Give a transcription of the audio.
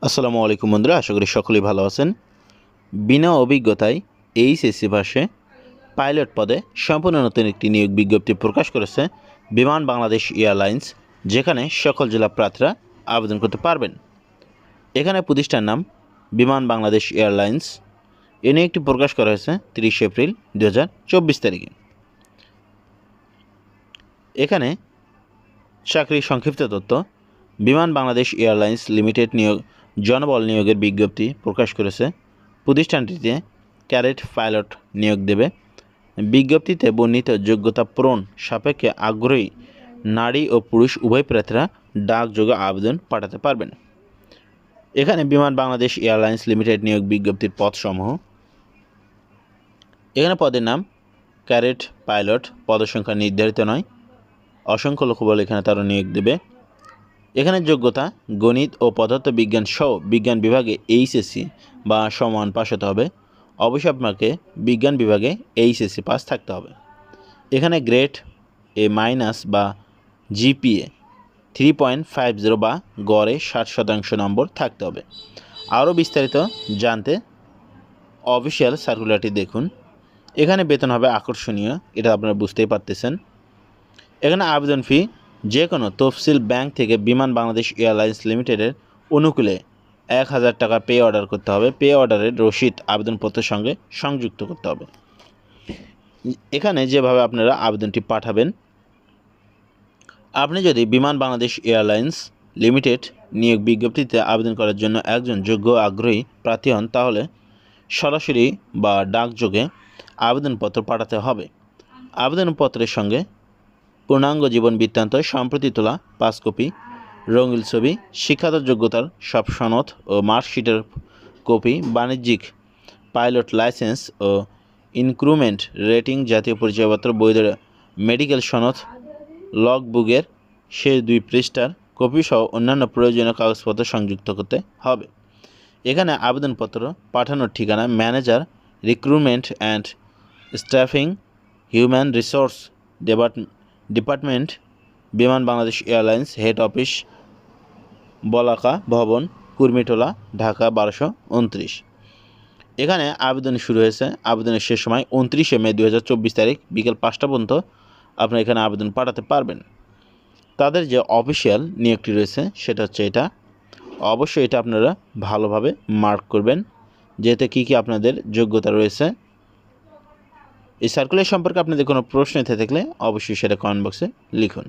আসসালামু আলাইকুম বন্ধুরা, আশা করি সকলেই ভালো আছেন। বিনা অভিজ্ঞতায় এইচএসসি পাশে পাইলট পদে সম্পূর্ণ নতুন একটি নিয়োগ বিজ্ঞপ্তি প্রকাশ করেছে বিমান বাংলাদেশ এয়ারলাইন্স, যেখানে সকল জেলা প্রার্থীরা আবেদন করতে পারবেন। এখানে প্রতিষ্ঠান নাম বিমান বাংলাদেশ এয়ারলাইন্স। এ নিয়ে একটি প্রকাশ করা হয়েছে 30 এপ্রিল 2024 তারিখে। এখানে চাকরির সংক্ষিপ্ত তথ্য: বিমান বাংলাদেশ এয়ারলাইন্স লিমিটেড জনবল নিয়োগের বিজ্ঞপ্তি প্রকাশ করেছে। প্রতিষ্ঠানটিতে ক্যাডেট পাইলট নিয়োগ দেবে। বিজ্ঞপ্তিতে বর্ণিত যোগ্যতা পূরণ সাপেক্ষে আগ্রহী নারী ও পুরুষ উভয় প্রার্থীরা ডাকযোগে আবেদন পাঠাতে পারবেন। এখানে বিমান বাংলাদেশ এয়ারলাইন্স লিমিটেড নিয়োগ বিজ্ঞপ্তির পদসমূহ: এখানে পদের নাম ক্যাডেট পাইলট, পদসংখ্যা নির্ধারিত নয়, অসংখ্য লোকবল এখানে তারা নিয়োগ দেবে। এখানে যোগ্যতা গণিত ও পদার্থ বিজ্ঞান সহ বিজ্ঞান বিভাগে এইচএসসি বা সমান পাস হতে হবে। অবশ্যই আপনাকে বিজ্ঞান বিভাগে এইচএসসি পাস থাকতে হবে। এখানে গ্রেড এ মাইনাস বা জিপিএ 3.50 বা গড়ে 60% নম্বর থাকতে হবে। আরও বিস্তারিত জানতে অফিসিয়াল সার্কুলারটি দেখুন। এখানে বেতন হবে আকর্ষণীয়, এটা আপনারা বুঝতেই পারতেছেন। এখানে আবেদন ফি যে কোনো তফসিল ব্যাংক থেকে বিমান বাংলাদেশ এয়ারলাইন্স লিমিটেডের অনুকূলে 1000 টাকা পে অর্ডার করতে হবে। পে অর্ডারের রসিদ আবেদনপত্রের সঙ্গে সংযুক্ত করতে হবে। এখানে যেভাবে আপনারা আবেদনটি পাঠাবেন, আপনি যদি বিমান বাংলাদেশ এয়ারলাইন্স লিমিটেড নিয়োগ বিজ্ঞপ্তিতে আবেদন করার জন্য একজন যোগ্য আগ্রহী প্রার্থী হন, তাহলে সরাসরি বা ডাকযোগে আবেদনপত্র পাঠাতে হবে। আবেদনপত্রের সঙ্গে পূর্ণাঙ্গ জীবন বৃত্তান্ত, সম্প্রতি তোলা 5 কপি, রঙিন ছবি, শিক্ষাগত যোগ্যতার সব সনদ ও মার্কশিটের কপি, বাণিজ্যিক পাইলট লাইসেন্স ও ইনক্রিমেন্ট রেটিং, জাতীয় পরিচয়পত্র, বৈধ মেডিকেল সনদ, লগবুকের শেষ 2 পৃষ্ঠার কপি সহ অন্যান্য প্রয়োজনীয় কাগজপত্র সংযুক্ত করতে হবে। এখানে আবেদনপত্র পাঠানোর ঠিকানা: manager, recruitment and stuffing, human resource department, বিমান বাংলাদেশ এয়ারলাইন্স, হেড অফিস, বলাকা ভবন, কুর্মিটোলা, ঢাকা 1229। এখানে আবেদন শুরু হয়েছে। আবেদনের শেষ সময় 29 মে 2024 তারিখ বিকেল 5টা পর্যন্ত আপনারা এখানে আবেদন পাঠাতে পারবেন। তাদের যে অফিসিয়াল নিয়োগটি রয়েছে সেটা হচ্ছে এটা। অবশ্যই এটা আপনারা ভালোভাবে মার্ক করবেন, যেতে কী আপনাদের যোগ্যতা রয়েছে। এই সার্কুলার সম্পর্কে আপনাদের কোনো প্রশ্ন থেকে থাকলে অবশ্যই সেটা কমেন্ট বক্সে লিখুন।